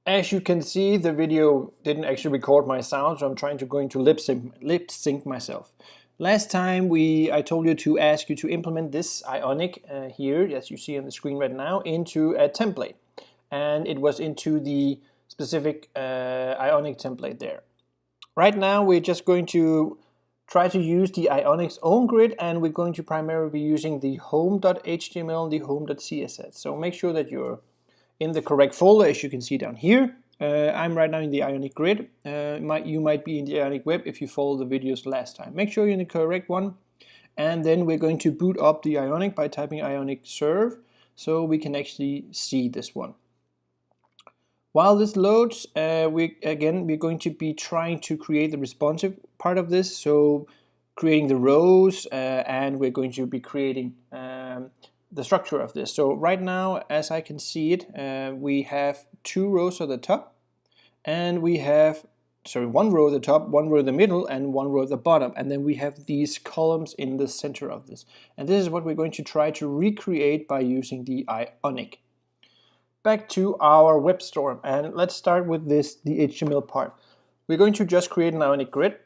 As you can see, the video didn't actually record my sound, so I'm trying to lip sync myself. Last time I told you to ask you to implement this Ionic here, as you see on the screen right now, into a template. And it was into the specific Ionic template there. Right now we're just going to try to use the Ionic's own grid, and we're going to primarily be using the home.html and the home.css. So make sure that you're in the correct folder, as you can see down here. I'm right now in the Ionic grid. You might be in the Ionic web if you followed the videos last time. Make sure you're in the correct one. And then we're going to boot up the Ionic by typing Ionic serve, so we can actually see this one. While this loads, we're going to be trying to create the responsive part of this, so creating the rows, and we're going to be creating the structure of this. So right now, as I can see it, we have 2 rows at the top, and we have, sorry, 1 row at the top, 1 row in the middle, and 1 row at the bottom, and then we have these columns in the center of this. And this is what we're going to try to recreate by using the Ionic. Back to our web storm, and let's start with the HTML part. We're going to just create an Ionic grid,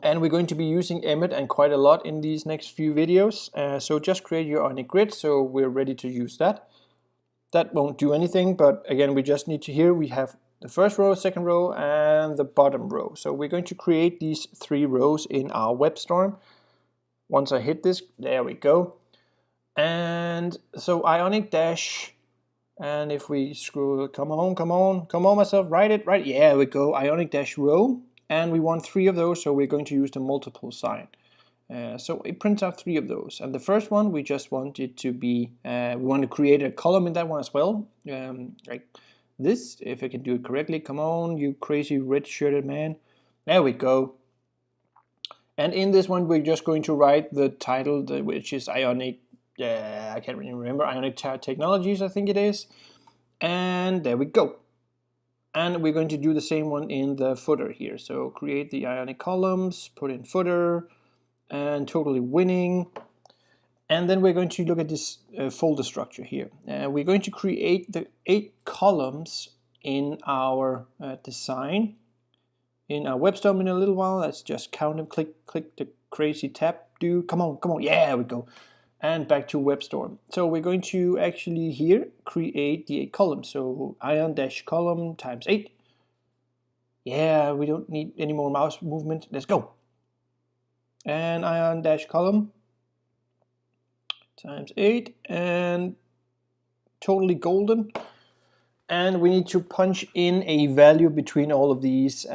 and we're going to be using Emmet and quite a lot in these next few videos. So just create your Ionic grid, so we're ready to use that. That won't do anything, but again, we just need to, here we have the first row, second row, and the bottom row. So we're going to create these 3 rows in our web storm. Once I hit this, there we go. And so Ionic dash, and if we scroll, come on myself, write it, yeah, we go, Ionic dash row, and we want 3 of those, so we're going to use the multiple sign. So it prints out 3 of those, and the first one we just want it to be, we want to create a column in that one as well, like this, if I can do it correctly. Come on, you crazy red-shirted man. There we go. And in this one we're just going to write the title, which is Ionic, I can't really remember, Ionic Technologies, I think it is. And there we go. And we're going to do the same one in the footer here. So create the Ionic columns, put in footer, and totally winning. And then we're going to look at this folder structure here. We're going to create the 8 columns in our design. In our web storm in a little while, let's just count them, click the crazy tab, come on, yeah, we go. And back to WebStorm. So we're going to actually here create the 8 columns. So ion dash column times 8. Yeah, we don't need any more mouse movement. Let's go. And ion dash column times 8, and totally golden. And we need to punch in a value between all of these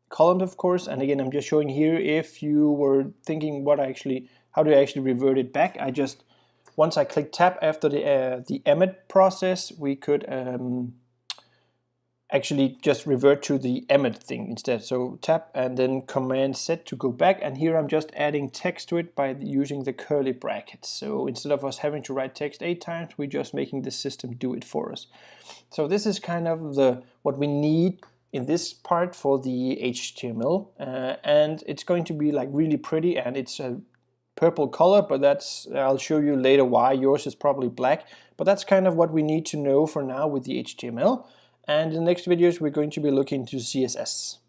columns, of course. And again, I'm just showing here, if you were thinking how do I actually revert it back? Once I click tab after the Emmet process, we could actually just revert to the Emmet thing instead. So tab and then command Z to go back, and here I'm just adding text to it by using the curly brackets. So instead of us having to write text 8 times, we're just making the system do it for us. So this is kind of what we need in this part for the HTML, and it's going to be like really pretty, and it's a purple color, but I'll show you later why. Yours is probably black, but that's kind of what we need to know for now with the HTML. And in the next videos we're going to be looking into CSS.